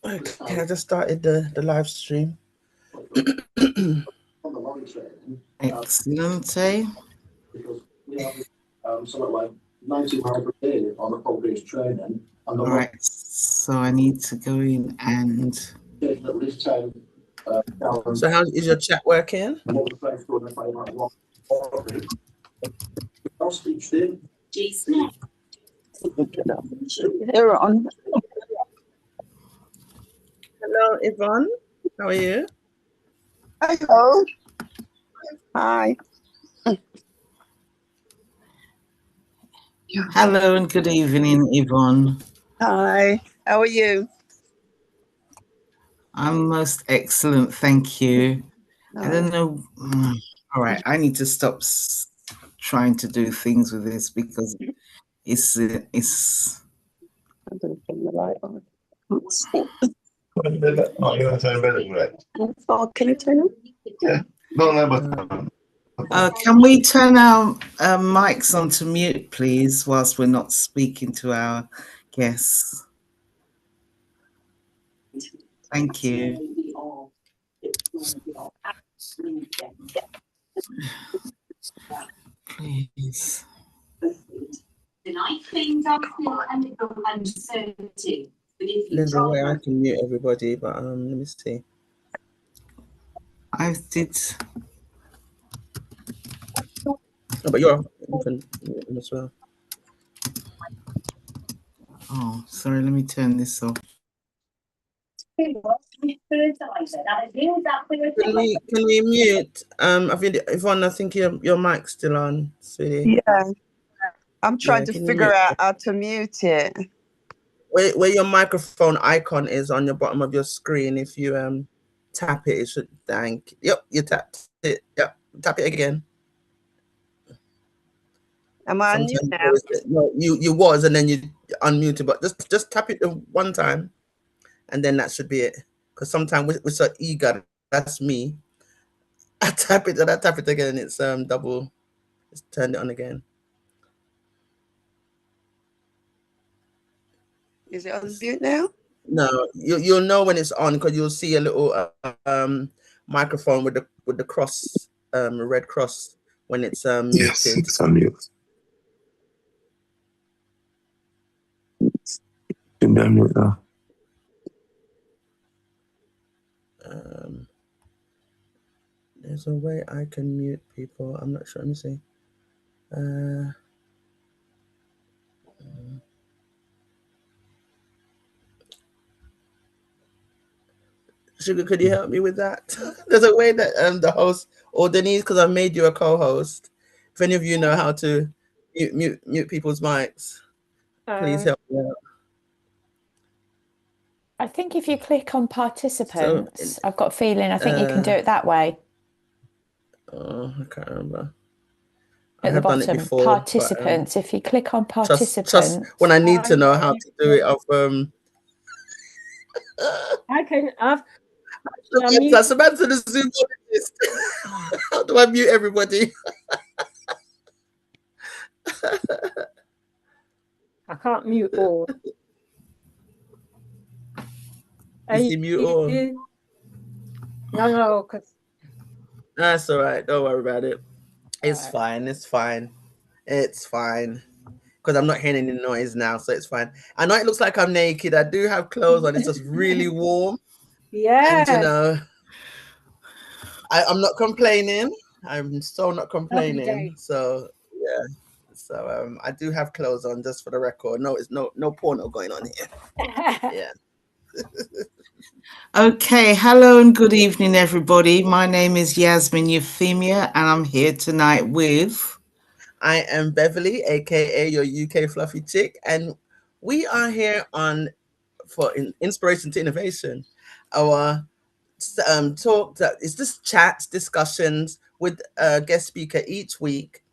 Okay, I just started the live stream. Excellent, eh? Something like 90 miles a day on a full-day's training. All right, so I need to go in and... At least 10, So how is your chat working? I'll speak to They're on. Hello, Yvonne. How are you? Hello. Hi. Hello and good evening, Yvonne. Hi. How are you? I'm most excellent, thank you. I don't know. All right, I need to stop trying to do things with this because it's. I'm going to turn the light on. Oh, you want to turn better, right? Oh, can you turn it? Yeah. No, but. Can we turn our mics on to mute, please, whilst we're not speaking to our guests? Thank you. Please. There's a way I can mute everybody, but let me see. I did. Oh, but you can mute them as well. Oh, sorry. Let me turn this off. Can we mute? I think Yvonne, I think your mic's still on, sweetie. Yeah. I'm trying to figure out how to mute it. Where your microphone icon is on the bottom of your screen, if you tap it, it should thank. Yep, you tapped it. Yep, tap it again. Am I on mute now? No, you was, and then you unmuted, but just tap it one time, and then that should be it. Because sometimes we're so eager. That's me. I tap it and I tap it again, and it's double. It's turned it on again. Is it on mute now? No, you'll know when it's on because you'll see a little microphone with the cross, red cross when it's muted. Yes, it's on mute. Mute now. There's a way I can mute people. I'm not sure. Let me see. Sugar, could you help me with that? There's a way that the host, or Denise, because I made you a co-host. If any of you know how to mute people's mics, please help me out. I think if you click on participants, I've got a feeling, I think you can do it that way. Oh, I can't remember. At the bottom, before, participants. If you click on participants. Just when I need to know how to do it, that's about to the Zoom. How do I mute everybody? I can't mute all. Is he mute all? No, because that's all right. Don't worry about it. It's fine. It's fine. It's fine. Because I'm not hearing any noise now, so it's fine. I know it looks like I'm naked. I do have clothes on. It's just really warm. Yeah. And I'm not complaining. I'm so not complaining. So yeah. So I do have clothes on, just for the record. No, it's no porno going on here. Yeah. Okay, hello and good evening, everybody. My name is Yasmin Euphemia, and I'm here tonight with... I am Beverly, aka your UK fluffy chick, and we are here for Inspiration to Innovation. Our talk that is just chats, discussions with a guest speaker each week,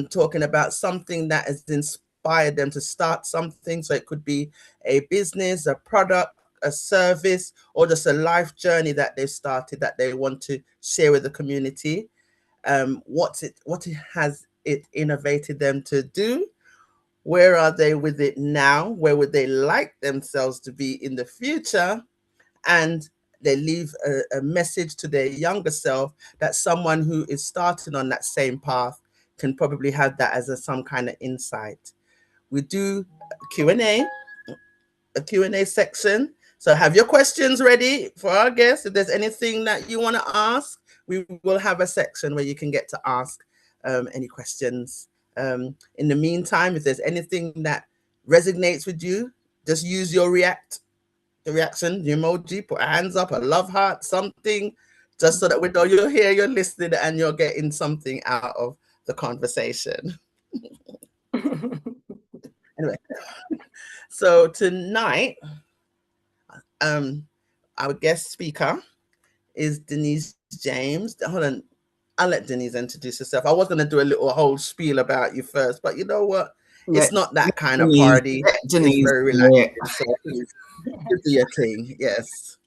talking about something that has inspired them to start something. So it could be a business, a product, a service, or just a life journey that they've started that they want to share with the community. What it has it innovated them to do, Where are they with it now? Where would they like themselves to be in the future? And they leave a message to their younger self that someone who is starting on that same path can probably have that as some kind of insight. We do a Q&A section. So have your questions ready for our guests. If there's anything that you want to ask, we will have a section where you can get to ask any questions. In the meantime, if there's anything that resonates with you, just use your reaction, the emoji, put a hands up, a love heart, something, just so that we know you're here, you're listening, and you're getting something out of the conversation. Anyway, so tonight, our guest speaker is Denise James. Hold on, I'll let Denise introduce herself. I was going to do a whole spiel about you first, but you know what? It's not that kind of party. It's very relaxed. So please, do your thing. Yes.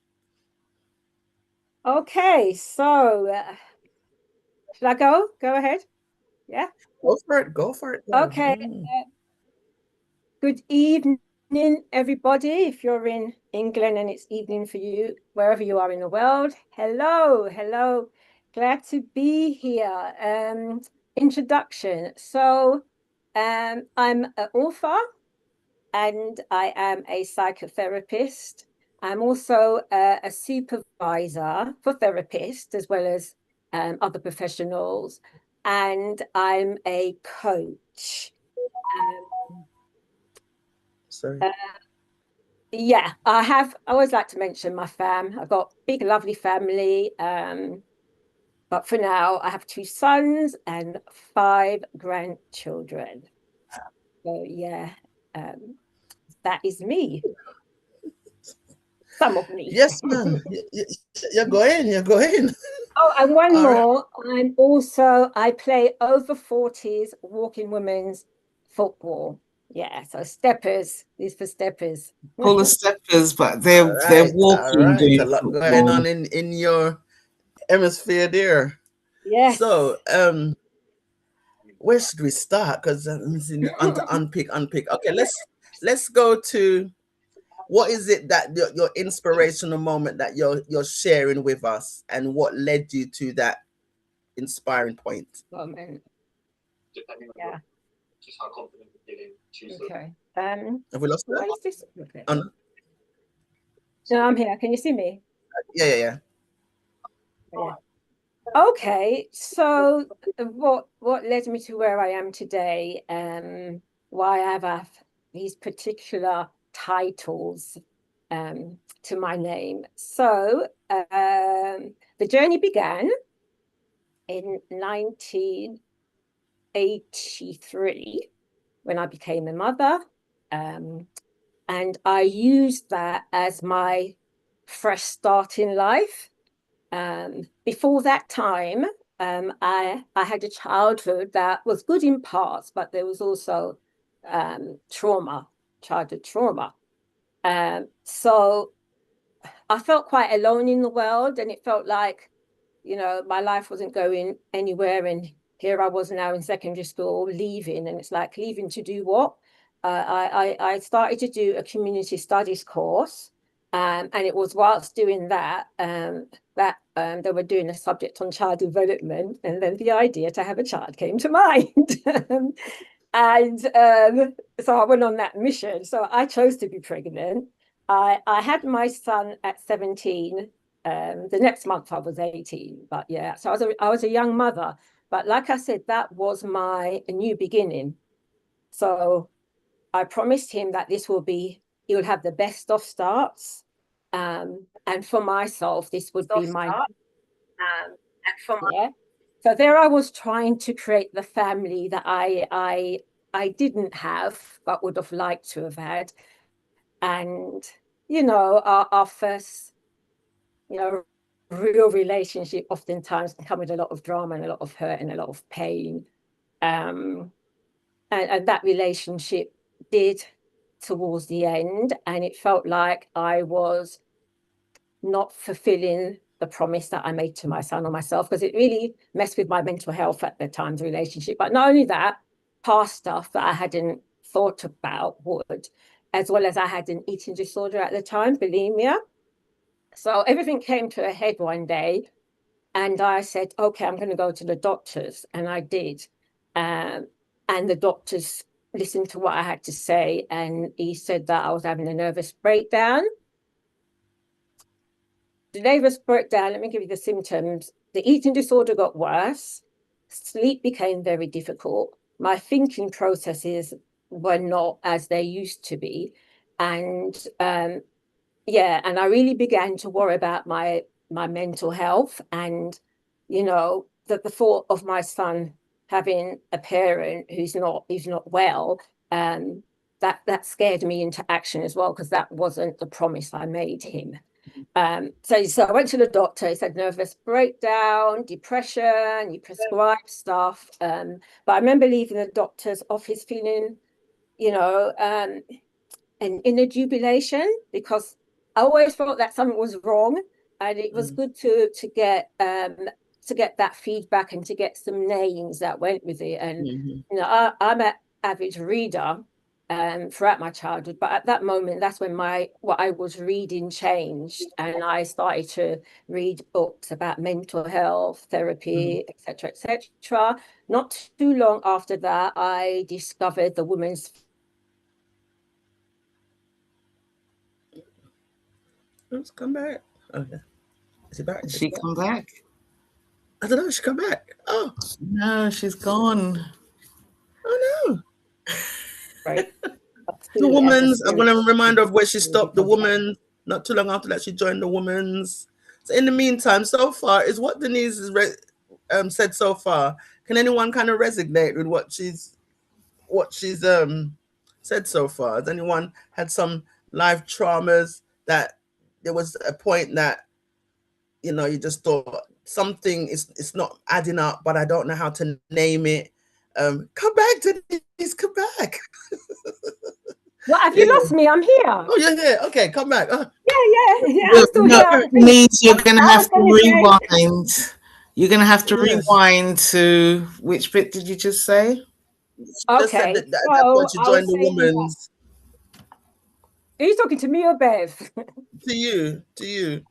Okay, so should I go? Go ahead. Yeah. Go for it. Go for it. Okay. Good evening, everybody. If you're in England and it's evening for you, wherever you are in the world, hello, hello. Glad to be here. Introduction. So I'm an author and I am a psychotherapist. I'm also a supervisor for therapists as well as other professionals, and I'm a coach. Sorry. Yeah, I always like to mention my fam. I've got a big, lovely family. But for now, I have 2 sons and 5 grandchildren. So yeah, that is me. Some of me. Yes, ma'am. You're going. Oh, and one more. I play over 40s walking women's football. Yeah, so steppers is for steppers. Full of steppers, but they're walking. All right. A lot going on in your hemisphere there. Yes. So where should we start? Because I'm to unpick. Okay, let's go to what is it that your inspirational moment that you're sharing with us, and what led you to that inspiring point? Yeah. Okay. Have we lost that? What is this? Okay. No, I'm here. Can you see me? Yeah. Okay, so what led me to where I am today, why I have these particular titles to my name. So the journey began in 1983 when I became a mother, and I used that as my fresh start in life. Before that time, I had a childhood that was good in parts, but there was also childhood trauma. So I felt quite alone in the world, and it felt like, my life wasn't going anywhere. And here I was now in secondary school, leaving, and it's like, leaving to do what? I started to do a community studies course. And it was whilst doing that, they were doing a subject on child development, and then the idea to have a child came to mind. And so I went on that mission. So I chose to be pregnant. I had my son at 17. The next month I was 18. But yeah, so I was a young mother. But like I said, that was my new beginning. So I promised him that he would have the best of starts. And for myself, this would be my So there I was trying to create the family that I didn't have, but would have liked to have had. And, our first, real relationship oftentimes can come with a lot of drama and a lot of hurt and a lot of pain. And that relationship did towards the end, and it felt like I was not fulfilling the promise that I made to my son or myself, because it really messed with my mental health at the time, the relationship. But not only that, past stuff that I hadn't thought about would, as well as I had an eating disorder at the time, bulimia. So everything came to a head one day, and I said, okay, I'm going to go to the doctors. And I did. And the doctors listened to what I had to say. And he said that I was having a nervous breakdown. The nervous breakdown, let me give you the symptoms. The eating disorder got worse. Sleep became very difficult. My thinking processes were not as they used to be. And yeah, and I really began to worry about my mental health, and the thought of my son having a parent who's not well, that scared me into action as well, because that wasn't the promise I made him. So I went to the doctor. He said nervous breakdown, depression. He prescribed stuff, but I remember leaving the doctor's office feeling, an inner jubilation, because I always felt that something was wrong, and it was good to get that feedback and to get some names that went with it. And I'm an avid reader throughout my childhood, but at that moment, that's when what I was reading changed, and I started to read books about mental health, therapy, etc., etc. Not too long after that, I discovered the women's. Let's come back. Okay. Is she back? Did she come back? I don't know. She come back. Oh no, she's gone. Oh no. Right. The woman's. I'm gonna remind her of where she stopped. The woman. Not too long after that, she joined the woman's. So in the meantime, so far, is what Denise has said so far. Can anyone kind of resonate with what she's said so far? Has anyone had some life traumas that there was a point that you just thought something it's not adding up, but I don't know how to name it? Come back, Denise, come back. Well, have you lost me? I'm here. Oh, you're here. Okay, come back. Yeah. I'm still here. Means you're going to have to rewind. You're going to have to rewind to which bit did you just say? Okay. Just that point you joined the woman's. Are you talking to me or Bev? To you.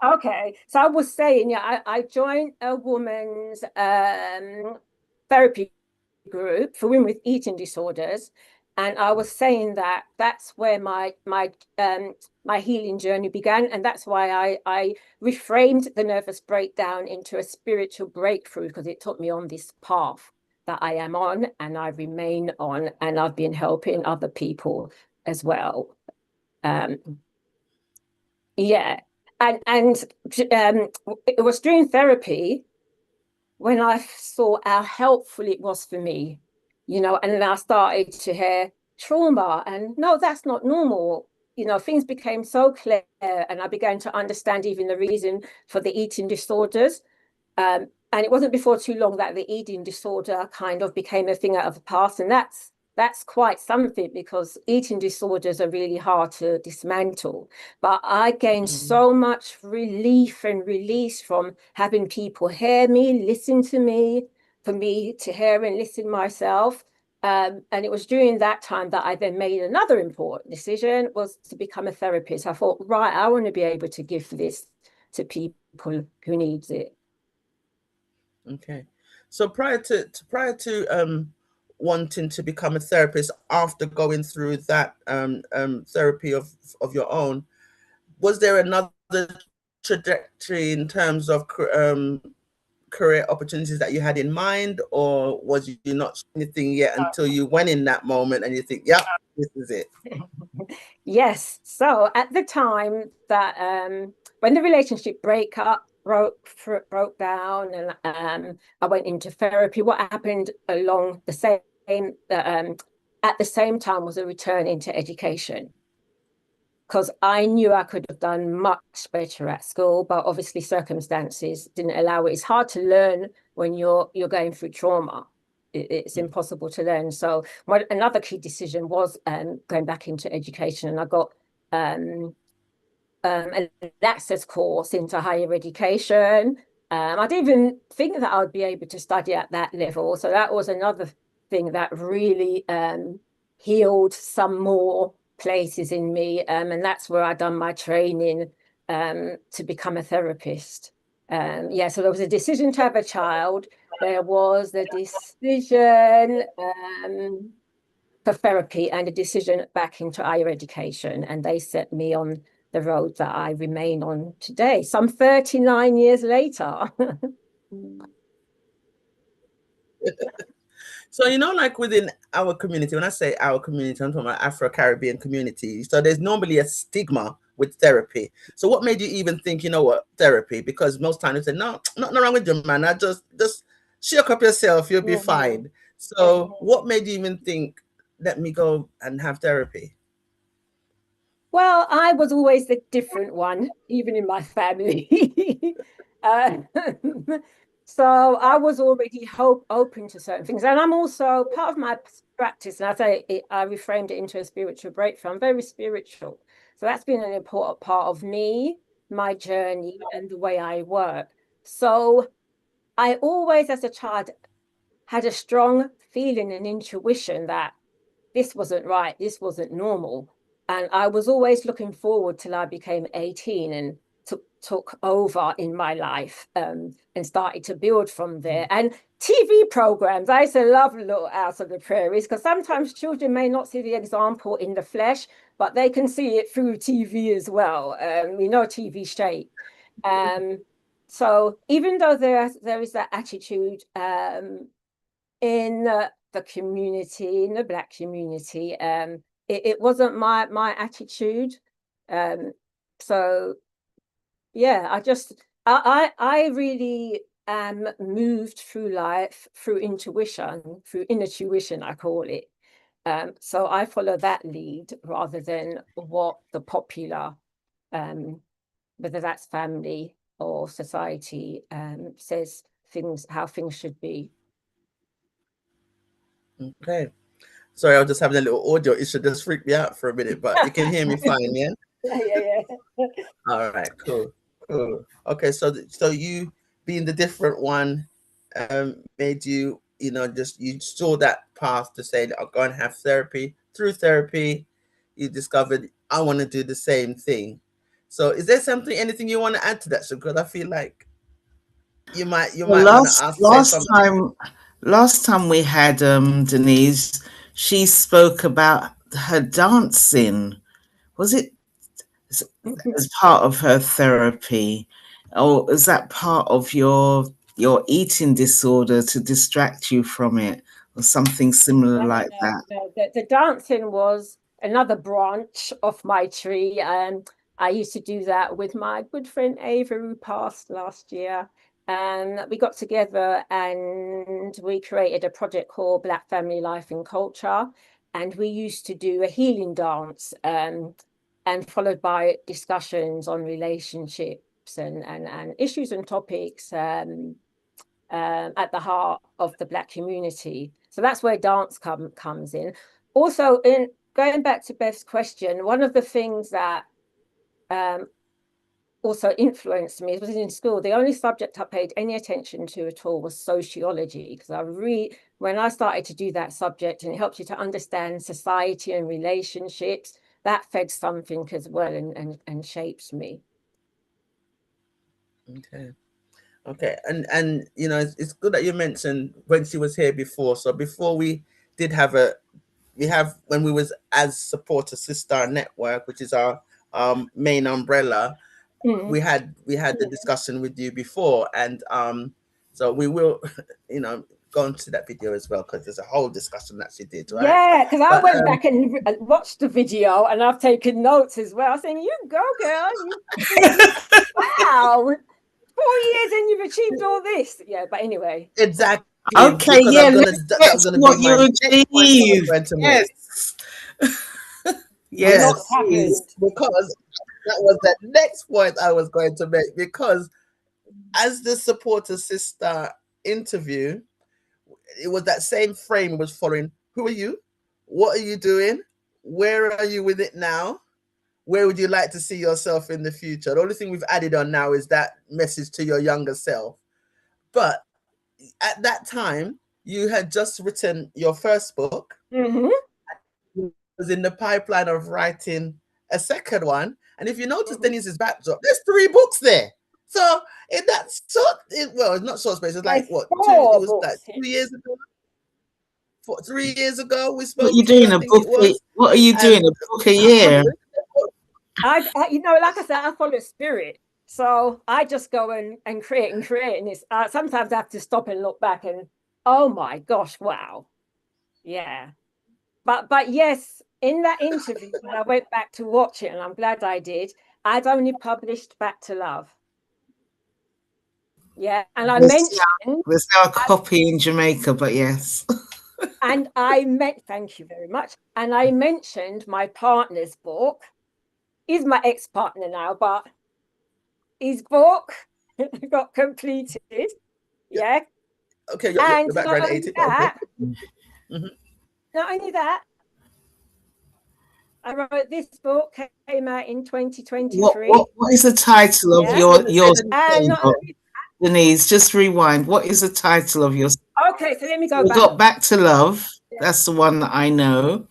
Okay. So I was saying, I joined a woman's therapy group for women with eating disorders. And I was saying that that's where my healing journey began. And that's why I reframed the nervous breakdown into a spiritual breakthrough, because it took me on this path that I am on and I remain on. And I've been helping other people as well. Yeah. And it was during therapy when I saw how helpful it was for me, and then I started to hear trauma, and no, that's not normal. Things became so clear, and I began to understand even the reason for the eating disorders. And it wasn't before too long that the eating disorder kind of became a thing out of the past, and that's quite something, because eating disorders are really hard to dismantle. But I gained so much relief and release from having people hear me, listen to me, for me to hear and listen myself. And it was during that time that I then made another important decision, was to become a therapist. I thought, right, I want to be able to give this to people who needs it. Okay. So prior to wanting to become a therapist, after going through that therapy of your own, was there another trajectory in terms of career opportunities that you had in mind, or was you not anything yet until you went in that moment and you think, yeah, this is it? Yes. So at the time that when the relationship broke down, and I went into therapy, what happened along the same at the same time was a return into education, because I knew I could have done much better at school, but obviously circumstances didn't allow it. It's hard to learn when you're going through trauma. It's impossible to learn. So another key decision was going back into education, and I got an access course into higher education. I didn't even think that I would be able to study at that level. So that was another thing that really healed some more places in me, and that's where I done my training to become a therapist. Yeah, so there was a decision to have a child. There was the decision for therapy and a decision back into higher education, and they set me on the road that I remain on today, some 39 years later. So, you know, like within our community, when I say our community, I'm talking about Afro-Caribbean community. So there's normally a stigma with therapy. So what made you even think, you know what, therapy? Because most times they say, no, nothing wrong with you, man. I just shake up yourself, you'll be fine. So what made you even think, let me go and have therapy? Well, I was always the different one, even in my family. So I was already open to certain things. And I'm also part of my practice, and I reframed it into a spiritual breakthrough. I'm very spiritual. So that's been an important part of me, my journey, and the way I work. So I always, as a child, had a strong feeling and intuition that this wasn't right, this wasn't normal. And I was always looking forward till I became 18 and took over in my life, and started to build from there. And TV programs, I used to love Little House of the Prairies, because sometimes children may not see the example in the flesh, but they can see it through TV as well. We know TV shape. So even though there is that attitude in the community, in the Black community, it wasn't my attitude. So yeah, I really moved through life through intuition, through inner tuition, I call it. So I follow that lead rather than what the popular, whether that's family or society, says how things should be. Okay. Sorry, I was just having a little audio issue. Just freaked me out for a minute, but you can hear me fine, yeah? Yeah. All right, cool. Okay, so you being the different one made you, you know, just you saw that path to say, I'll go and have therapy. Through therapy, you discovered I want to do the same thing. So is there anything you want to add to that? So because I feel like you might want to say something. Last time we had Denise, she spoke about her dancing. Was it as part of her therapy, or is that part of your eating disorder to distract you from it, or something similar like that? No, the dancing was another branch of my tree, and I used to do that with my good friend Ava, who passed last year. And we got together and we created a project called Black Family Life and Culture, and we used to do a healing dance, and followed by discussions on relationships and issues and topics at the heart of the Black community. So that's where dance comes in. Also, in going back to Bev's question, one of the things that also influenced me was in school. The only subject I paid any attention to at all was sociology, because when I started to do that subject, and it helps you to understand society and relationships, that fed something as well and shapes me. Okay, and you know, it's good that you mentioned when she was here before. So before we did have when we was as Supporter Sister Network, which is our main umbrella, we had the discussion with you before, and so we will, you know, go into that video as well, because there's a whole discussion that she did, right? Yeah, because I went back and watched the video, and I've taken notes as well, saying, "You go, girl! Wow, 4 years and you've achieved all this." Yeah, but anyway. Exactly. Okay, yeah, that was what you achieved. Yes. Yes, because that was the next point I was going to make, because as the Supporter Sister interview, it was that same frame was following. Who are you? What are you doing? Where are you with it now? Where would you like to see yourself in the future? The only thing we've added on now is that message to your younger self. But at that time, you had just written your first book. Mm-hmm. was in the pipeline of writing a second one. And if you notice Denise's backdrop, there's 3 books there. So in that short, well, it's not short space. It's like what? 2, it was like 2 years ago. 3 years ago we spoke. What are you doing? I think it was. What are you doing? A book a year? I like I said, I follow spirit. So I just go and create and create. And it's sometimes I have to stop and look back and, oh my gosh, wow. Yeah. But yes, in that interview, when I went back to watch it, and I'm glad I did, I'd only published Back to Love. Yeah. And I mentioned there's now a copy in Jamaica, but yes. And thank you very much. And I mentioned my partner's book. He's my ex-partner now, but his book got completed. Yeah. Okay, and your background 80. That, okay. Not only that, I wrote this book, came out in 2023. What is the title of your book? Denise, just rewind. What is the title of your? Okay, so let me go back. You got Back to Love. That's the one that I know.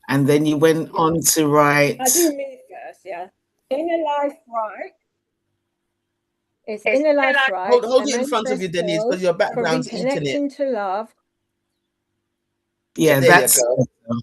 And then you went on to write. I do me first, yeah. Inner Life Right. It's Inner Life Right. Hold it in front of you, Denise, because your background's eating it. Reconnecting to Love. Yeah, there that's. you go.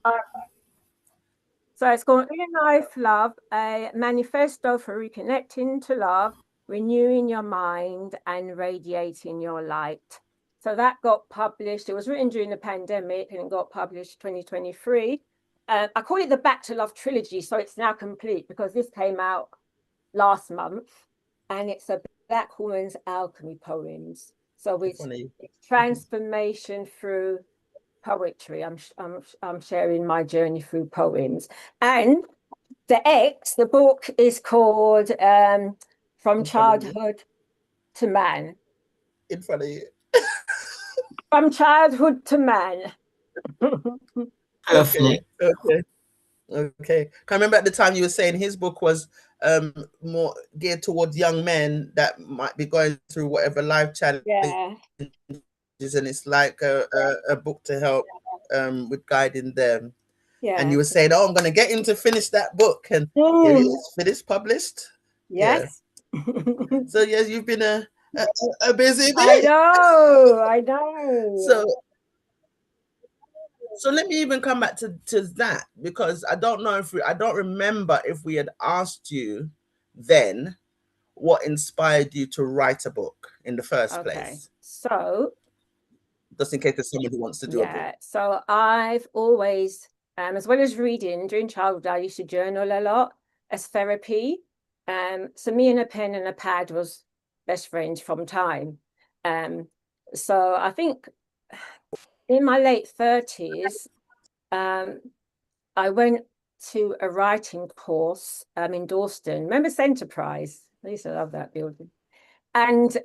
So it's called Inner Life Love, a manifesto for reconnecting to love, renewing your mind and radiating your light. So that got published. It was written during the pandemic and it got published 2023. I call it the Back to Love trilogy. So it's now complete because this came out last month and it's a Black woman's alchemy poems. So it's transformation through poetry. I'm sharing my journey through poems. And the book is called From Childhood to Man. In front of you. From Childhood to Man. Okay. I remember at the time you were saying his book was more geared towards young men that might be going through whatever life challenges, and it's like a book to help with guiding them. Yeah. And you were saying, "Oh, I'm going to get him to finish that book," and here it is, finished, published. Yes. Yeah. So yes, you've been a busy bee. I know. So let me even come back to that, because I don't remember if we had asked you then what inspired you to write a book in the first place. So just in case there's someone who wants to do a book. So I've always, as well as reading, during childhood, I used to journal a lot as therapy. So me and a pen and a pad was best friends from time. So I think in my late 30s, I went to a writing course in Dalston. Remember Centerprise? I used to love that building. And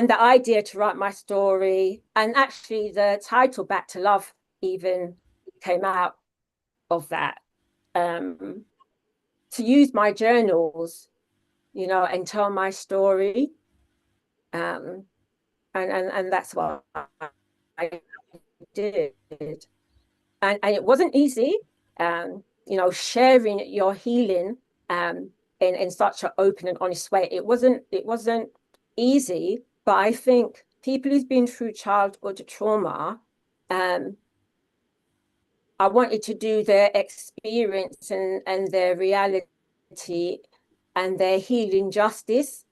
the idea to write my story, and actually the title Back to Love even came out of that. To use my journals, and tell my story. And that's what I did. And it wasn't easy, sharing your healing in such an open and honest way. It wasn't easy, but I think people who've been through childhood trauma, I wanted to do their experience and their reality and their healing justice.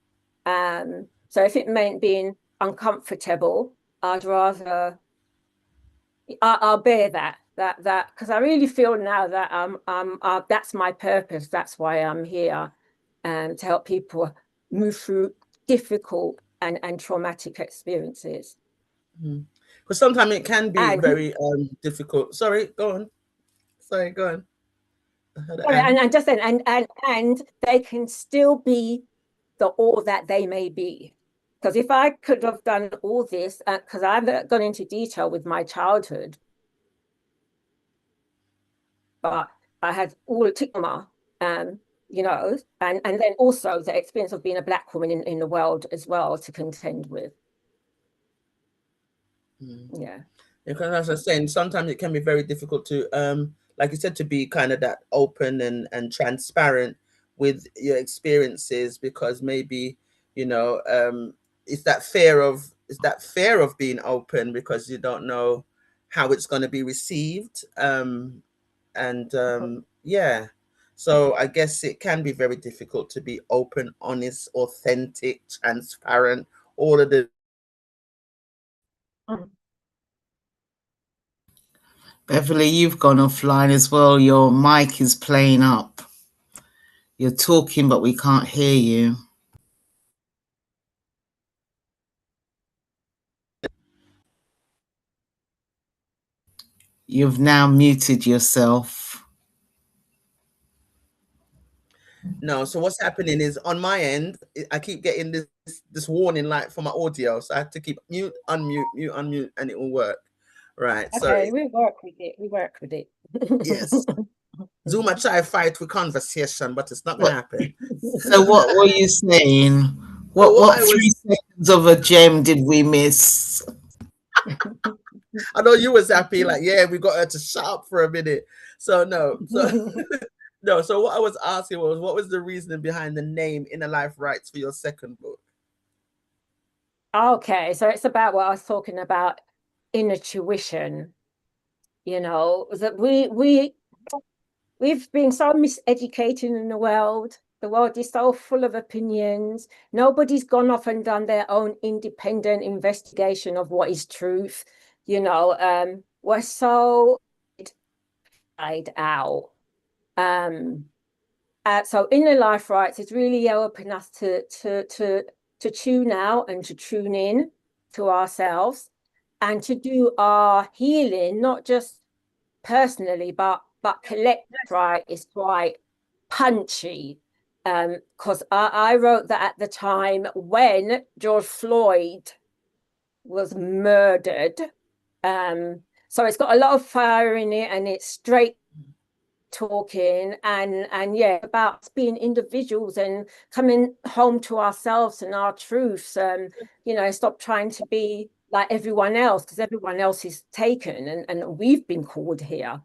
So if it meant being uncomfortable, I'd rather I'll bear that because I really feel now that that's my purpose. That's why I'm here, to help people move through difficult and traumatic experiences. Because sometimes it can be very difficult. Sorry, go on. And they can still be the all that they may be. Because if I could have done all this, because I've gone into detail with my childhood, but I had all the trauma, and then also the experience of being a Black woman in the world as well to contend with. Yeah, Because as I was saying, sometimes it can be very difficult to, like you said, to be kind of that open and transparent with your experiences, because maybe, you know, it's that fear of being open because you don't know how it's going to be received. Yeah. So I guess it can be very difficult to be open, honest, authentic, transparent, all of the. Beverly, you've gone offline as well. Your mic is playing up. You're talking, but we can't hear you. You've now muted yourself. No, so what's happening is on my end, I keep getting this warning light for my audio, so I have to keep mute, unmute, and it will work. Right. Okay, So we work with it. yes. Zoom, I try to fight with conversation, but it's not gonna happen. So what were you saying? What 3 seconds of a gem did we miss? I know you was happy, like, yeah, we got her to shut up for a minute. So no, no. So what I was asking was, what was the reasoning behind the name Inner Life Rights for your second book? Okay, so it's about what I was talking about, inner tuition. You know, that we've been so miseducated in the world. The world is so full of opinions. Nobody's gone off and done their own independent investigation of what is truth. You know, we're so out. So inner life rights is really helping us to tune out and to tune in to ourselves and to do our healing, not just personally, but collective. Right, is quite punchy. Because I wrote that at the time when George Floyd was murdered. So it's got a lot of fire in it, and it's straight talking and yeah, about being individuals and coming home to ourselves and our truths. You know, stop trying to be like everyone else, because everyone else is taken and we've been called here.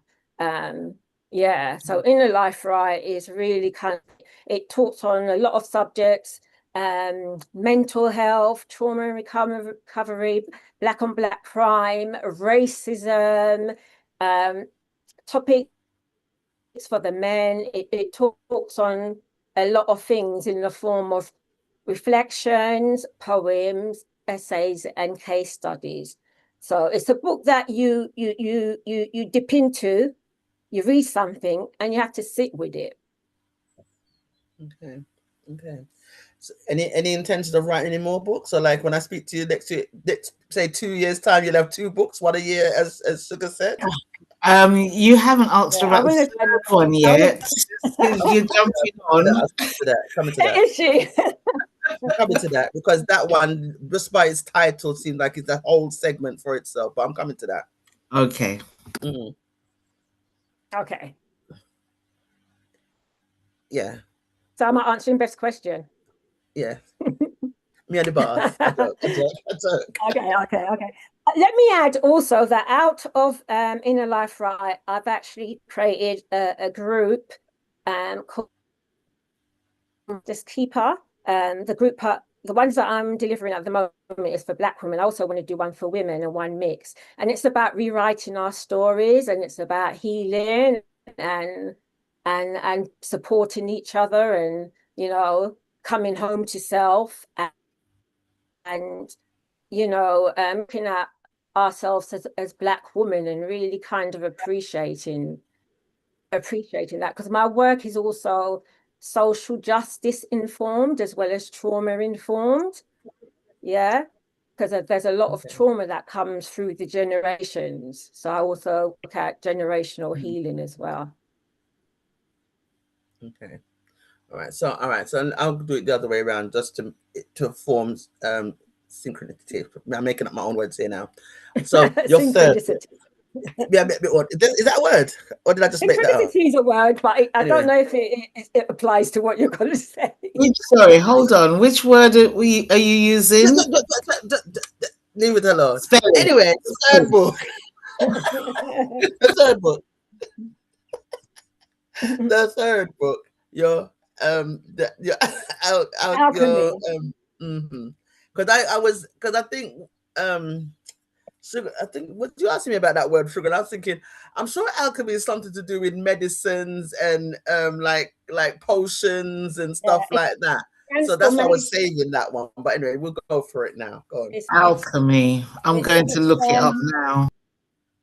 Yeah, so inner life right is really kind of, it talks on a lot of subjects, mental health, trauma and recovery, black on black crime, racism, topics for the men. It talks on a lot of things in the form of reflections, poems, essays, and case studies. So it's a book that you dip into, you read something, and you have to sit with it. Okay. So any intention of writing any more books? Or like when I speak to you next say 2 years time, you'll have 2 books, 1 a year, as Sugar said. You haven't asked about the third one yet. You're jumping on. Coming to that. Is she? Coming to that, because that one, just by its title, seems like it's a whole segment for itself. But I'm coming to that. Okay. Okay. Yeah. So am I answering Beth's question? Yeah. Me and the boss. I joke. Okay. Let me add also that out of Inner Life Right, I've actually created a group called Just Keeper. The group, the ones that I'm delivering at the moment is for Black women. I also want to do one for women and one mix. And it's about rewriting our stories, and it's about healing and supporting each other, and, you know, coming home to self, and you know, looking at ourselves as Black women and really kind of appreciating that, because my work is also social justice informed as well as trauma informed. Yeah, because there's a lot of trauma that comes through the generations. So I also look at generational healing as well. Okay. All right. So I'll do it the other way around, just to form synchronicity. I'm making up my own words here now. So your third. Yeah, is that a word, or did I just make that up? Synchronicity is a word, but I don't know if it applies to what you're going to say. Sorry, hold on. Which word are you using? Leave it alone. Anyway, third book. The third book. The third book. Your your Alchemy. because I think sugar. I think what you asked me about that word sugar. And I was thinking, I'm sure alchemy is something to do with medicines and like potions and stuff like that. So that's why I was saving that one. But anyway, we'll go for it now. Go on. Alchemy. I'm going to look it up now.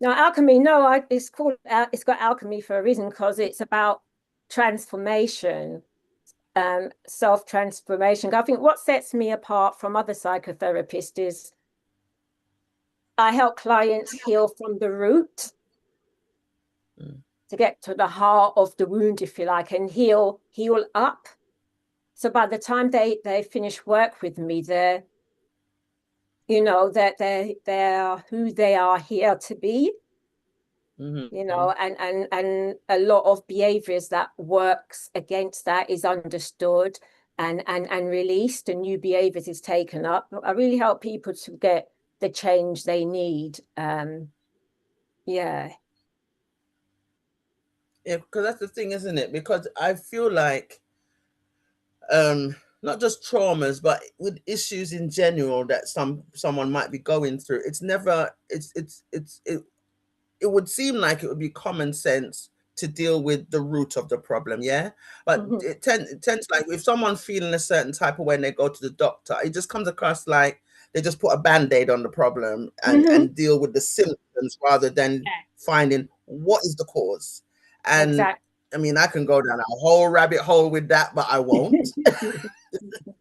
No, alchemy. No, it's got alchemy for a reason, because it's about transformation, self-transformation. I think what sets me apart from other psychotherapists is I help clients heal from the root to get to the heart of the wound, if you like, and heal up. So by the time they finish work with me, they're who they are here to be. And a lot of behaviors that works against that is understood and released, and new behaviors is taken up. I really help people to get the change they need. Yeah, because that's the thing, isn't it? Because I feel like not just traumas, but with issues in general that someone might be going through, it would seem like it would be common sense to deal with the root of the problem, yeah? But it tends like if someone's feeling a certain type of way and they go to the doctor, it just comes across like they just put a band-aid on the problem and deal with the symptoms rather than finding what is the cause. And exactly. I mean, I can go down a whole rabbit hole with that, but I won't.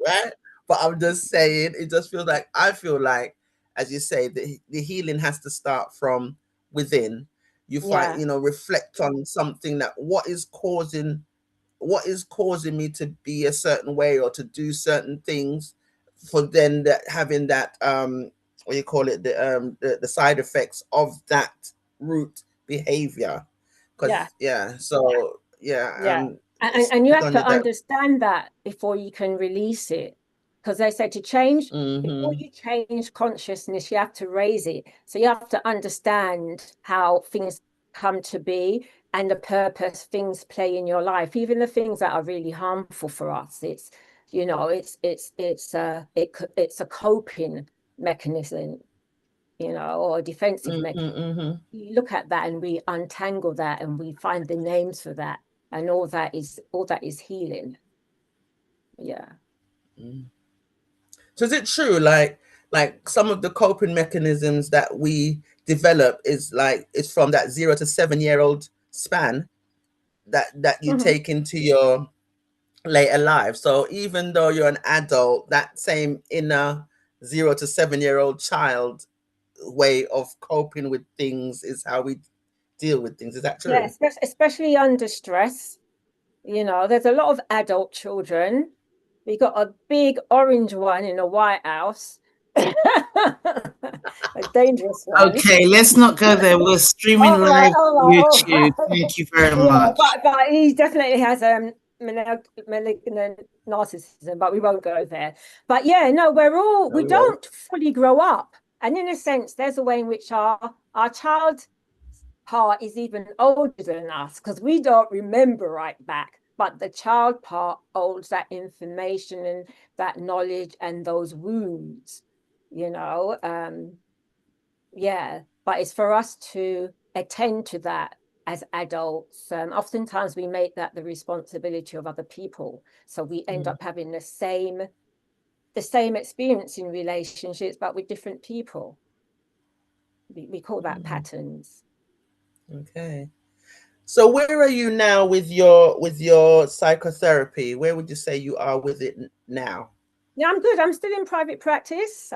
Right? But I'm just saying, it just feels like, I feel like, as you say, the healing has to start from within. You find, reflect on something that what is causing me to be a certain way or to do certain things, for then that having that what you call it, the side effects of that root behavior. And you have to understand that before you can release it, because they say to change, before you change consciousness, you have to raise it. So you have to understand how things come to be and the purpose things play in your life, even the things that are really harmful for us. It's it's a coping mechanism, or a defensive mechanism. You look at that and we untangle that and we find the names for that, and all that is healing. Yeah. So is it true, like some of the coping mechanisms that we develop is from that 0 to 7 year old span that you take into your later life? So even though you're an adult, that same inner 0 to 7 year old child way of coping with things is how we deal with things. Is that true? Yes, especially under stress. There's a lot of adult children. We got a big orange one in a White House. A dangerous one. Okay, let's not go there. We're streaming live on YouTube. Thank you very much. But he definitely has malignant narcissism, but we won't go there. But we don't fully grow up. And in a sense, there's a way in which our child part is even older than us, because we don't remember right back. But the child part holds that information and that knowledge and those wounds, but it's for us to attend to that as adults. Oftentimes we make that the responsibility of other people, so we end up having the same experience in relationships, but with different people. We call that patterns. Okay. So where are you now with your psychotherapy? Where would you say you are with it now? Yeah, I'm good. I'm still in private practice.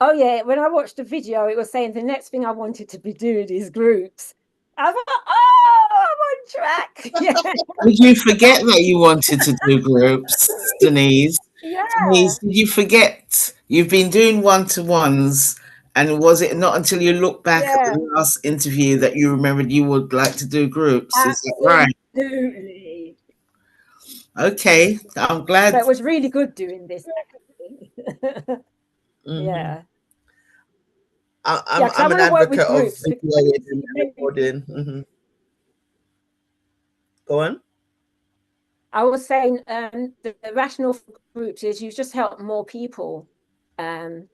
Oh yeah, when I watched the video, it was saying the next thing I wanted to be doing is groups. I thought, I'm on track. Yeah. Did you forget that you wanted to do groups, Denise? Yeah. Denise, did you forget you've been doing one-to-ones? And was it not until you look back at the last interview that you remembered you would like to do groups? Is that right? Absolutely. Okay, I'm glad. So it was really good doing this. Yeah. I'm an advocate of videoing and recording. Go on. I was saying the rationale for groups is you just help more people, and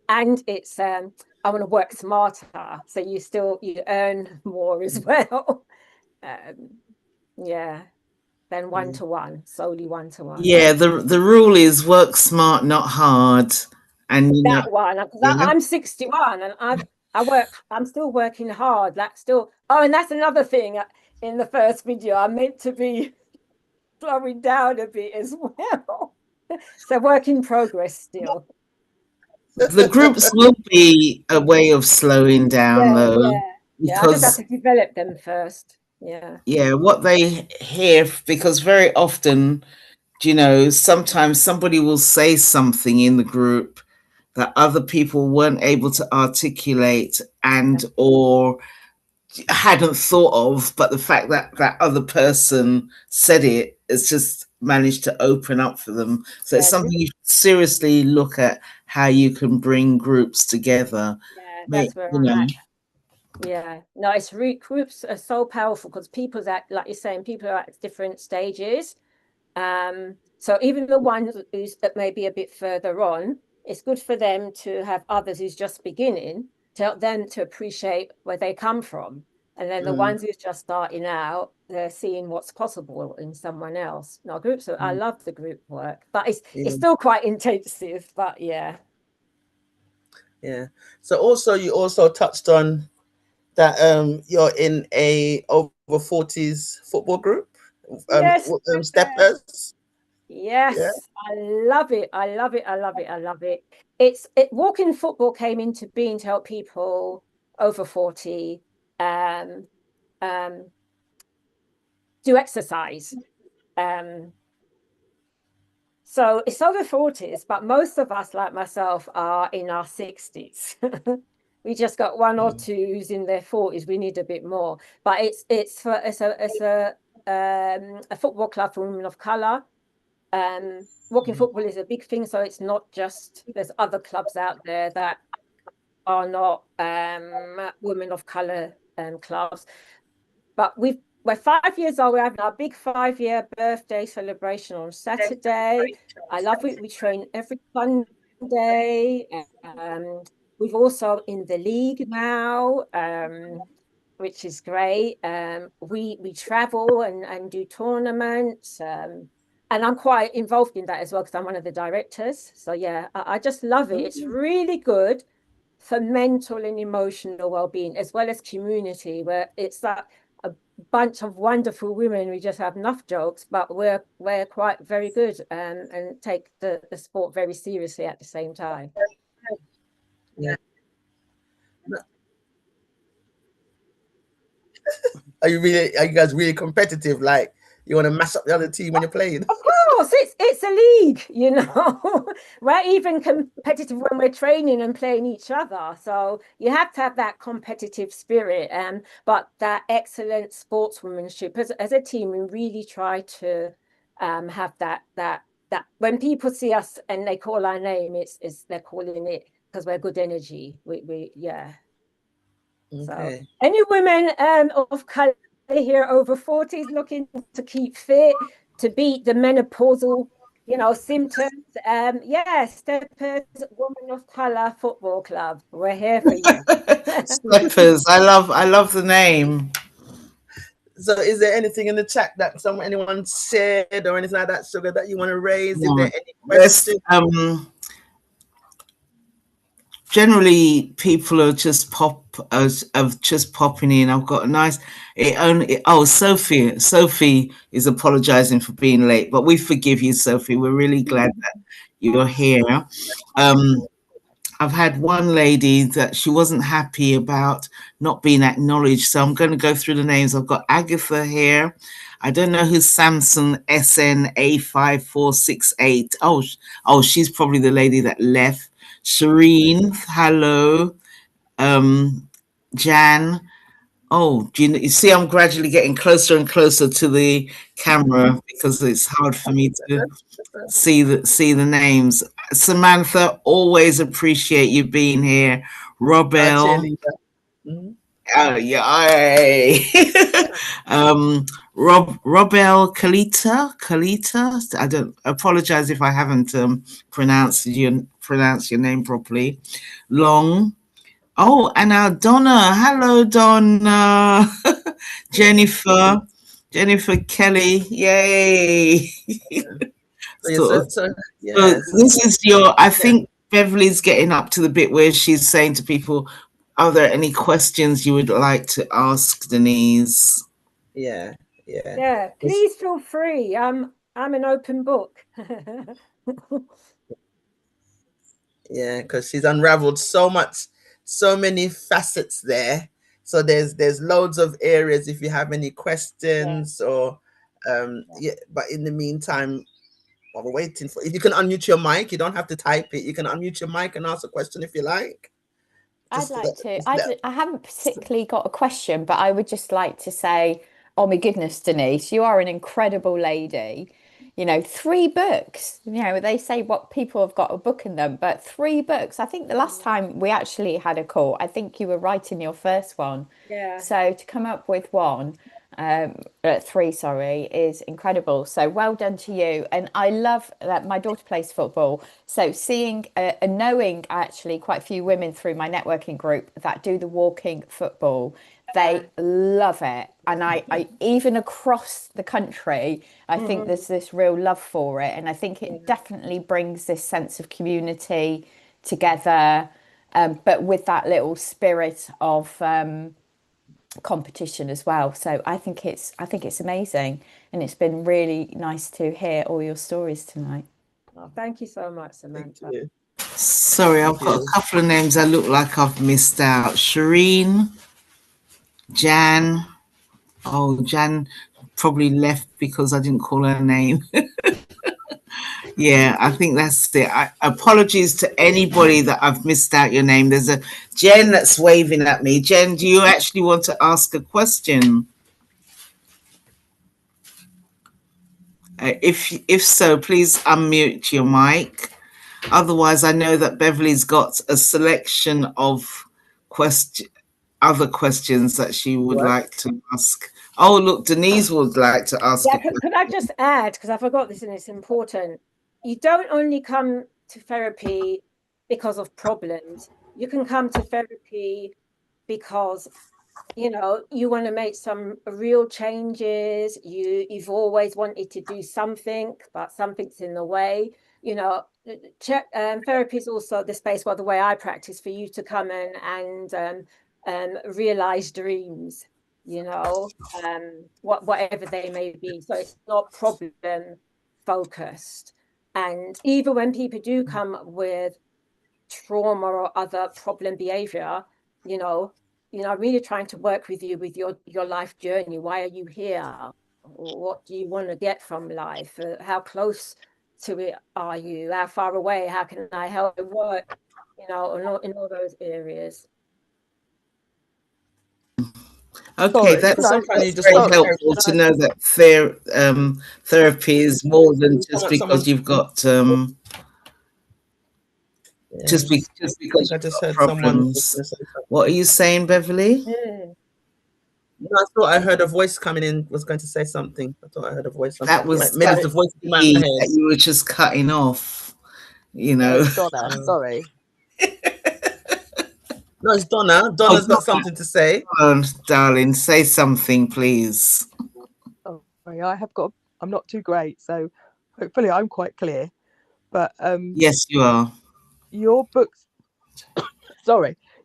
it's I want to work smarter, so you earn more as well. Yeah, than one-to-one, solely one-to-one. Yeah, the rule is work smart, not hard. And that one, because I'm 61 and I'm still working hard. And that's another thing. In the first video, I meant to be slowing down a bit as well. So work in progress still. The groups will be a way of slowing down, though. Yeah, I just have to develop them first. Yeah, what they hear, because very often, you know, sometimes somebody will say something in the group that other people weren't able to articulate or hadn't thought of, but the fact that that other person said it has just managed to open up for them. So it's something you should seriously look at, how you can bring groups together. Yeah, that's where I'm at. Yeah, no, groups are so powerful because people like you're saying, people are at different stages. So even the ones that may be a bit further on, it's good for them to have others who's just beginning to help them to appreciate where they come from. And then the ones who's just starting out, they're seeing what's possible in someone else. No, groups I love the group work, but it's still quite intensive, but yeah. Yeah. So also you also touched on that you're in a over 40s football group. Yes, Steppers. Yes, yeah. I love it. I love it. I love it. I love it. Walking football came into being to help people over 40 do exercise. So it's over 40s, but most of us, like myself, are in our 60s. We just got one or two who's in their 40s. We need a bit more. But it's a football club for women of colour. Walking football is a big thing, so it's not just, there's other clubs out there that are not women of colour clubs. But we're 5 years old. We're having our big 5-year birthday celebration on Saturday. I love it. We train every Sunday. We've also in the league now, which is great. We travel and do tournaments. And I'm quite involved in that as well because I'm one of the directors. So yeah, I just love it. It's really good for mental and emotional well-being as well as community, where it's like a bunch of wonderful women. We just have enough jokes, but we're quite very good and take the sport very seriously at the same time. Yeah. Are you guys really competitive? Like, you want to mash up the other team when you're playing? Of course, it's a league, you know. We're even competitive when we're training and playing each other. So you have to have that competitive spirit, but that excellent sportswomanship. As a team, we really try to have that when people see us and they call our name, it's they're calling it because we're good energy. We yeah. Okay. So any women of colour here over 40s looking to keep fit, to beat the menopausal, symptoms, Steppers Women of Colour Football Club. We're here for you. Steppers, I love the name. So is there anything in the chat that anyone said or anything like that, Sugar, that you want to raise? No. Is there any questions? Generally, people are just popping in. I've got a nice. Sophie is apologizing for being late, but we forgive you, Sophie. We're really glad that you're here. I've had one lady that she wasn't happy about not being acknowledged, so I'm going to go through the names. I've got Agatha here. I don't know who's Samson SNA5468. Oh, she's probably the lady that left. Shireen, hello. Jan. Oh, you see, I'm gradually getting closer and closer to the camera because it's hard for me to see the names. Samantha, always appreciate you being here. Robel. Mm-hmm. Oh yeah, Robel Kalita. I don't apologize if I haven't pronounced your name properly. Long. Oh, and our Donna. Hello, Donna. Jennifer Kelly. Yay. So This is your. I think Beverly's getting up to the bit where she's saying to people, are there any questions you would like to ask Denise? Yeah. Please feel free. I'm an open book. Yeah, because she's unraveled so many facets there. So there's loads of areas if you have any questions or but in the meantime, while we're waiting for, if you can unmute your mic, you don't have to type it. You can unmute your mic and ask a question if you like. I'd like to. I haven't particularly got a question, but I would just like to say, oh my goodness, Denise, you are an incredible lady. 3 books. They say what people have got a book in them, but 3 books. I think the last time we actually had a call, I think you were writing your first one. Yeah. So to come up with 3, sorry, is incredible. So well done to you. And I love that my daughter plays football. So seeing and knowing actually quite a few women through my networking group that do the walking football, they love it. And I even across the country, I think there's this real love for it. And I think it definitely brings this sense of community together, but with that little spirit of competition as well. So I think it's amazing, and it's been really nice to hear all your stories tonight. Oh, thank you so much, Samantha. Sorry, I've got a couple of names I look like I've missed out. Shireen, Jan. Oh, Jan probably left because I didn't call her name. Yeah, I think that's it. Apologies to anybody that I've missed out your name. There's a Jen that's waving at me. Jen, do you actually want to ask a question? If so, please unmute your mic. Otherwise, I know that Beverly's got a selection of other questions that she would like to ask. Oh, look, Denise would like to ask. Yeah, could I just add, because I forgot this and it's important. You don't only come to therapy because of problems. You can come to therapy because you want to make some real changes. You've always wanted to do something, but something's in the way. Therapy is also the space, the way I practice, for you to come in and realize dreams, whatever they may be. So it's not problem focused. And even when people do come with trauma or other problem behavior, really trying to work with you with your life journey. Why are you here? What do you want to get from life? How close to it are you? How far away? How can I help it work? In all those areas. Okay, that's very helpful to know that therapy is more than just because you've got just because I just heard problems. someone. What are you saying, Beverly? No, I thought I heard a voice coming in, was going to say something. I thought I heard a voice. That was maybe it's the voice that you were just cutting off, Donna, sorry. No, it's Donna. Donna's got something to say. Darling, say something, please. Oh, I'm not too great, so hopefully I'm quite clear. But yes, you are. Your books,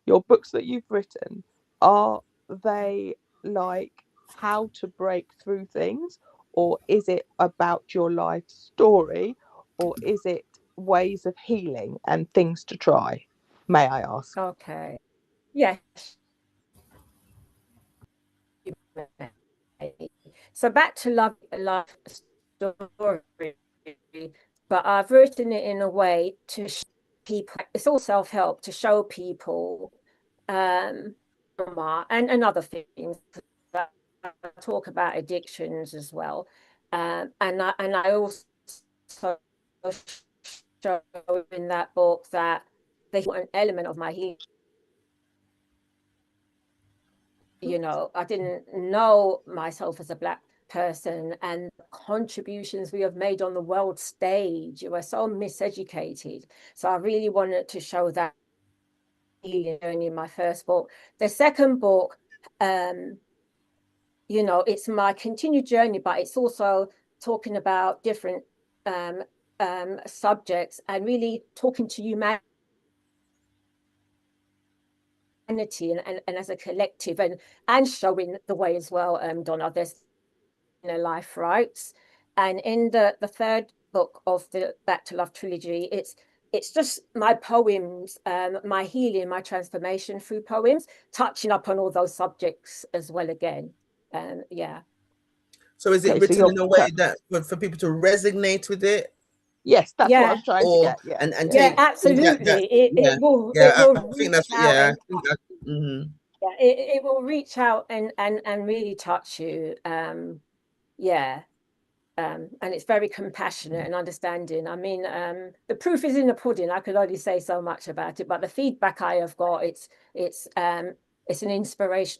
your books that you've written, are they like how to break through things, or is it about your life story, or is it ways of healing and things to try? May I ask? Okay. Yes. So back to life story, but I've written it in a way to show people. It's all self-help, to show people and other things. I talk about addictions as well, and I also show in that book that there's an element of my healing you know, I didn't know myself as a Black person and the contributions we have made on the world stage. We're so miseducated. So I really wanted to show that in my first book. The second book, you know, it's my continued journey, but it's also talking about different subjects and really talking to humanity and as a collective and showing the way as well, Donna, there's life rights. And in the third book of the Back to Love trilogy, it's just my poems, my healing, my transformation through poems, touching up on all those subjects as well again. Yeah. So is it Okay, written in a way that for people to resonate with it? Yes, that's what I'm trying to get. Yeah, and yeah, take absolutely. It will think reach that's out yeah. and yeah, it will reach out and really touch you. Yeah. And it's very compassionate and understanding. I mean, the proof is in the pudding. I could only say so much about it, but the feedback I have got, it's an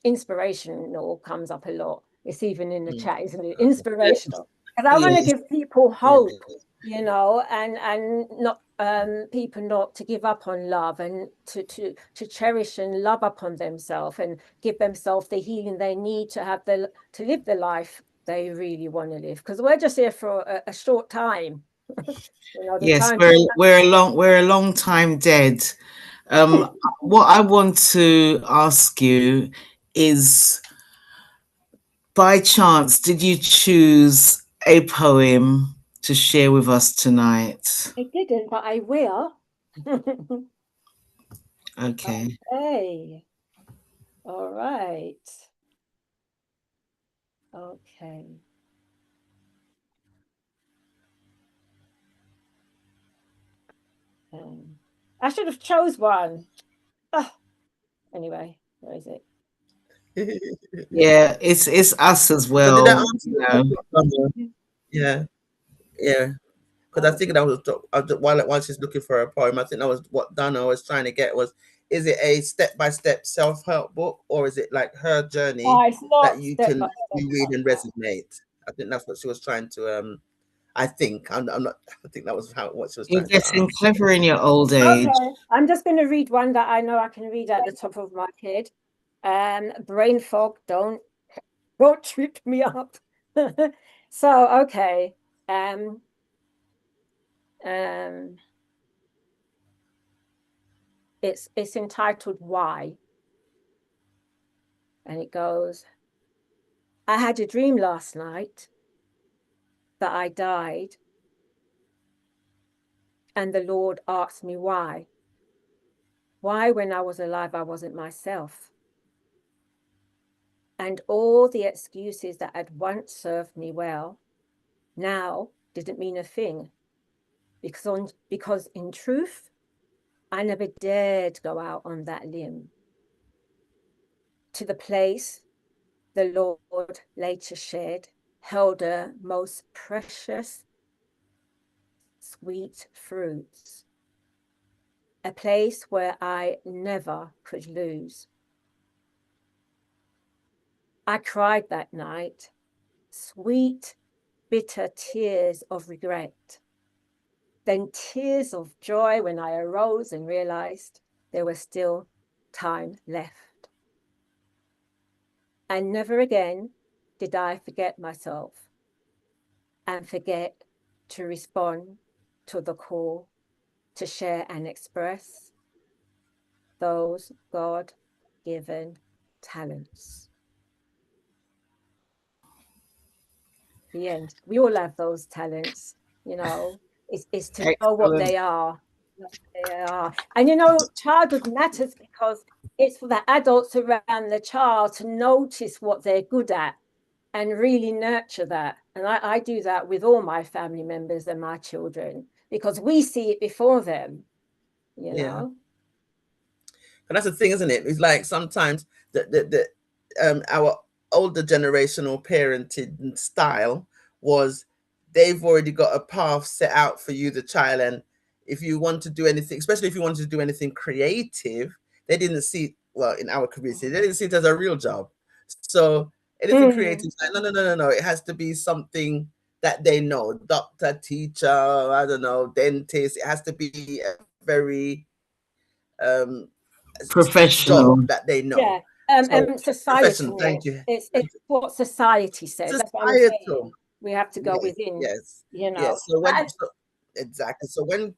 inspirational comes up a lot. It's even in the chat, isn't it? Inspirational. Because I want to give people hope, you know, and not people not to give up on love and to cherish and love upon themselves and give themselves the healing they need to live the life they really want to live, because we're just here for a short time. You know, yes, we're a long time dead. What I want to ask you is, by chance, did you choose a poem to share with us tonight? I didn't, but I will. Okay. Okay. All right. Okay. I should have chose one. Oh, anyway, where is it? Yeah, it's us as well. So did I answer Yeah, yeah. Because I think that was while she's looking for a poem, I think that was what Donna was trying to get was, is it a step-by-step self-help book, or is it like her journey that you can read and resonate? I think that's what she was trying to I think I'm not. I think that was what she was You're trying to getting ask. clever in your old age. Okay, I'm just going to read one that I know I can read at the top of my head. Brain fog, don't trip me up. So, okay. It's entitled Why? And it goes, I had a dream last night that I died, and the Lord asked me why. Why, when I was alive, I wasn't myself. And all the excuses that had once served me well now didn't mean a thing. Because in truth, I never dared go out on that limb to the place the Lord later shared, held a most precious, sweet fruits, a place where I never could lose. I cried that night, sweet, bitter tears of regret, then tears of joy when I arose and realized there was still time left. And never again did I forget myself and forget to respond to the call to share and express those God-given talents. The end. We all have those talents, you know, it's to know what they are. And, you know, childhood matters because it's for the adults around the child to notice what they're good at and really nurture that. And I do that with all my family members and my children because we see it before them, you know. And that's the thing, isn't it? It's like sometimes our older generational parenting style was, they've already got a path set out for you, the child, and if you want to do anything, especially if you wanted to do anything creative, they didn't see, well, in our community, they didn't see it as a real job. So anything creative, like, no. It has to be something that they know. Doctor, teacher, I don't know, dentist. It has to be a very Professional. job that they know. Yeah. Societal. Thank you. It's what society says. That's what I'm Societal. saying. We have to go within. Yes. You know. Yes. So exactly. So when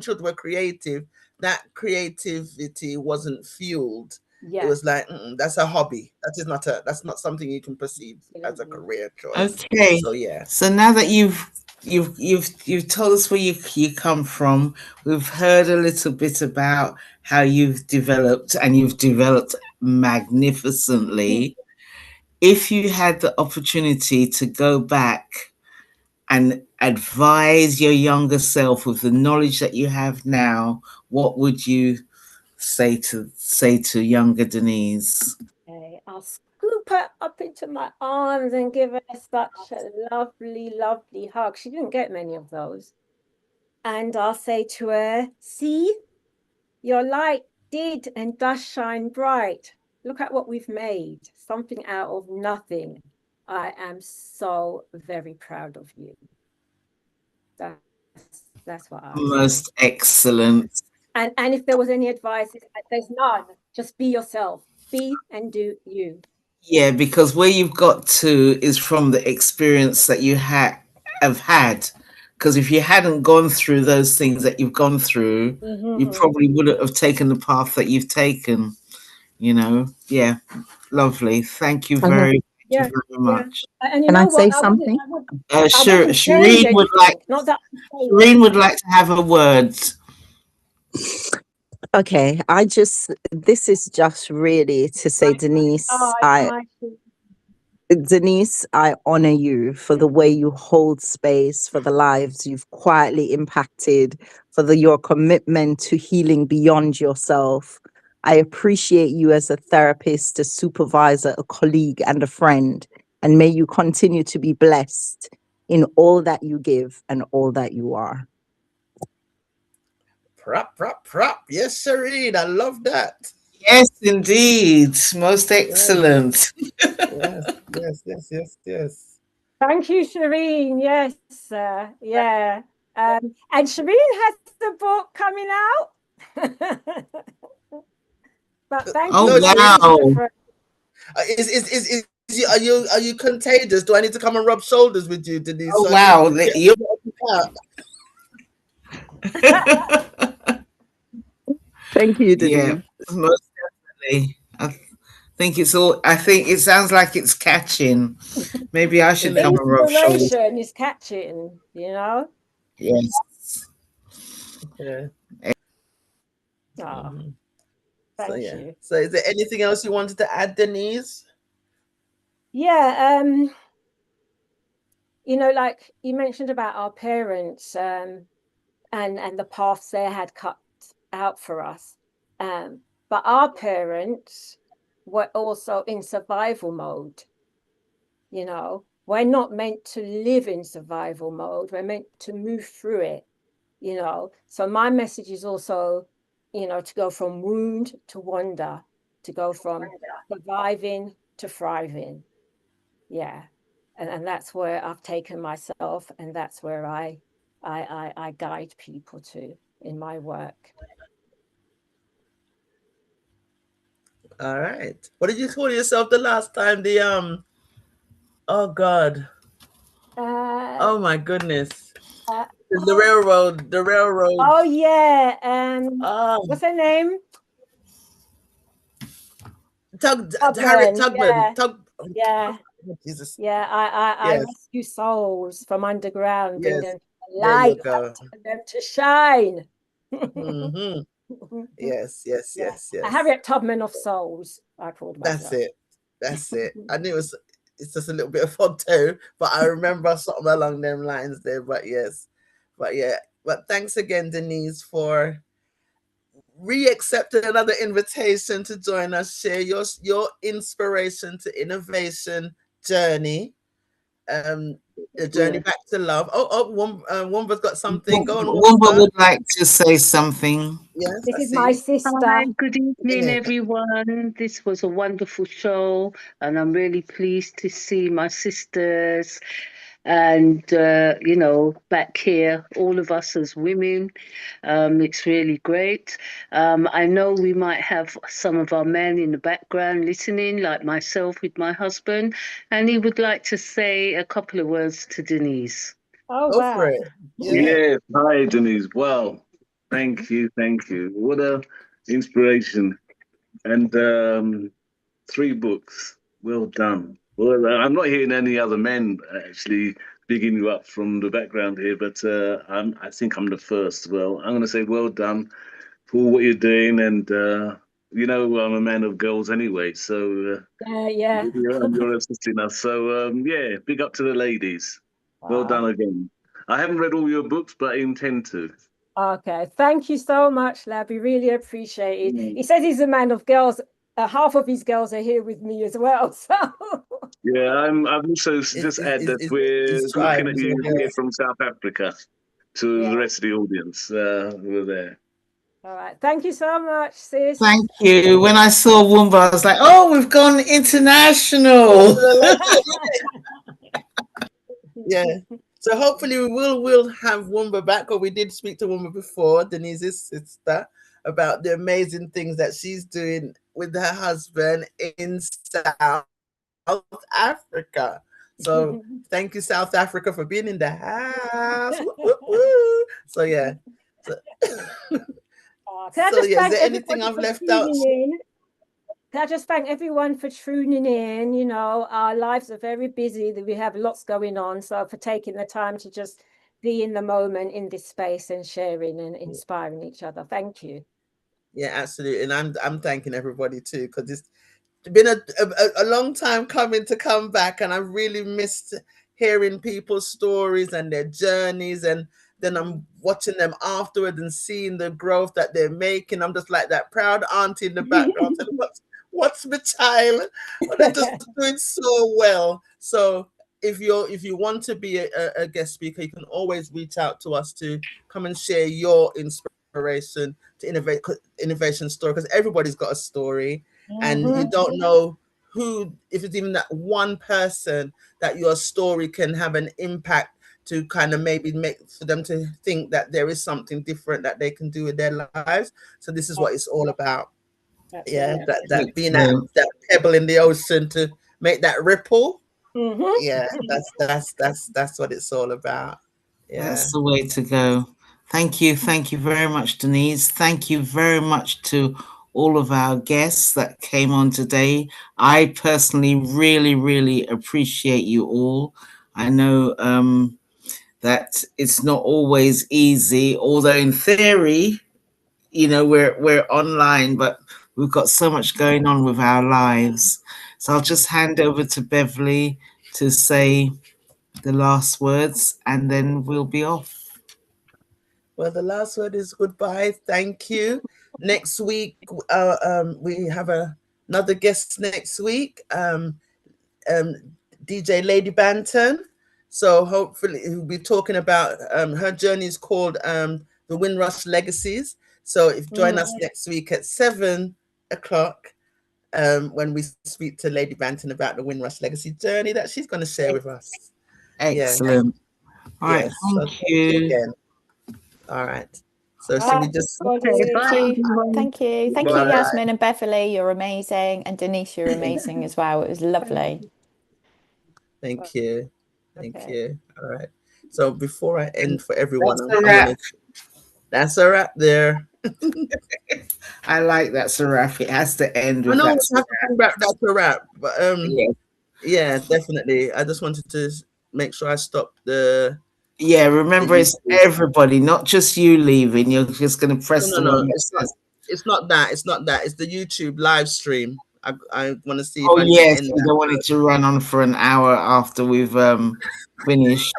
children were creative, that creativity wasn't fueled. Yeah. It was like, that's a hobby. That's not something you can perceive as a career choice. Okay. So yeah. So now that you've told us where you come from, we've heard a little bit about how you've developed, and you've developed magnificently. If you had the opportunity to go back and advise your younger self with the knowledge that you have now, what would you say to younger Denise? Okay, I'll scoop her up into my arms and give her such a lovely, lovely hug. She didn't get many of those. And I'll say to her, see, your light did and does shine bright. Look at what we've made, something out of nothing. I am so very proud of you. That's what I Most excellent. And if there was any advice, there's none. Just be yourself. Be and do you. Yeah, because where you've got to is from the experience that you have had. Because if you hadn't gone through those things that you've gone through, you probably wouldn't have taken the path that you've taken. Yeah, lovely. Thank you very much. And Can I say something? Shireen would like to have a word. Okay, this is just really to say, Denise, I honor you for the way you hold space for the lives you've quietly impacted, for your commitment to healing beyond yourself. I appreciate you as a therapist, a supervisor, a colleague, and a friend. And may you continue to be blessed in all that you give and all that you are. Prop. Yes, Shireen, I love that. Yes, indeed. Most excellent. Yes. Thank you, Shireen. Yes, yeah. And Shireen has the book coming out. But thank you. Wow. Are you contagious? Do I need to come and rub shoulders with you, Denise? Oh, wow. Thank you, Denise. Yeah, most definitely. I think it sounds like it's catching. Maybe I should come and rub shoulders. Inspiration is catching, Yes. Yeah. Thank you. So is there anything else you wanted to add, Denise? Yeah, like you mentioned about our parents and the paths they had cut out for us. But our parents were also in survival mode. We're not meant to live in survival mode. We're meant to move through it, So my message is also, to go from wound to wonder, to go from surviving to thriving. Yeah. And that's where I've taken myself, and that's where I guide people to in my work. All right. What did you call yourself the last time? Oh God. Oh my goodness. The railroad. Oh yeah. What's her name? Harriet Tubman. Yeah. Jesus. Yeah, I rescue souls from underground, bring them to light, tell them to shine. Yes. Harriet Tubman of souls, I called myself. That's it. I knew it's just a little bit of fun too, but I remember something along them lines there. But thanks again, Denise, for re-accepting another invitation to join us, share your inspiration to innovation journey. The journey back to love. Womba's got something. Go on, Wumba Womba. would like to say something. Yes, This I is my see. sister. Hi, good evening, Yeah. everyone. This was a wonderful show, and I'm really pleased to see my sisters and, back here, all of us as women. It's really great. I know we might have some of our men in the background listening, like myself with my husband, and he would like to say a couple of words to Denise. Oh, Go for wow. it. Yeah. Yes, hi Denise. Well, thank you, thank you. What a inspiration. And 3 books. Well done. Well, I'm not hearing any other men actually bigging you up from the background here, but I think I'm the first. Well, I'm going to say well done for what you're doing, and I'm a man of girls anyway, so Yeah. you're assisting us. So yeah, big up to the ladies. Well done again. I haven't read all your books, but I intend to. Okay. Thank you so much, Labby. Really appreciate it. Mm. He says he's a man of girls. Half of his girls are here with me as well. So Yeah, I've also just add that we're It's looking at tribes you of here girls. from South Africa to the yeah. rest of the audience who are there. All right. Thank you so much, sis. Thank you. When I saw Wumba, I was like, oh, we've gone international. Yeah. So hopefully we'll have Wumba back, or we did speak to Wumba before, Denise's sister, about the amazing things that she's doing with her husband in South Africa. So thank you, South Africa, for being in the house. Woo, woo, woo. So yeah. So, Can I so just yeah, is thank there anything everybody I've for left out? tuning in? Can I just thank everyone for tuning in? You know, our lives are very busy. We have lots going on. So for taking the time to just be in the moment in this space and sharing and inspiring each other. Thank you. Yeah, absolutely. And I'm thanking everybody too, because it's been a long time coming to come back, and I really missed hearing people's stories and their journeys, and then I'm watching them afterward and seeing the growth that they're making. I'm just like that proud auntie in the background telling what's my child, but they're just doing so well. So if you want to be a guest speaker, you can always reach out to us to come and share your inspiration to innovation story, because everybody's got a story, and you don't know who, if it's even that one person that your story can have an impact to kind of maybe make for them to think that there is something different that they can do with their lives. So this is what it's all about. Yeah, that being that pebble in the ocean to make that ripple. Yeah, that's what it's all about. Yeah. That's the way to go. Thank you. Thank you very much, Denise. Thank you very much to all of our guests that came on today. I personally really, really appreciate you all. I know that it's not always easy, although in theory, we're online, but we've got so much going on with our lives. So I'll just hand over to Beverly to say the last words, and then we'll be off. Well, the last word is goodbye. Thank you. Next week, we have another guest next week, DJ Lady Banton. So hopefully we'll be talking about her journey is called the Windrush Legacies. So if join us next week at 7:00 when we speak to Lady Banton about the Windrush Legacy journey that she's going to share with us. Excellent. All right. Yes. Thank So you. again. All right. So should we just Thank you. Thank you, Yasmin and Beverly. You're amazing. And Denise, you're amazing as well. It was lovely. Thank you. Thank you. All right. So before I end for everyone, that's a wrap there. I like that, Saraf. It has to end with I know that. That's a wrap. But yeah, definitely. I just wanted to make sure I stopped the. Yeah, remember it's everybody, not just you leaving. You're just going to press the wrong. It's not that. It's not that. It's the YouTube live stream. I want to see. Oh yes, we don't want it to run on for an hour after we've finished.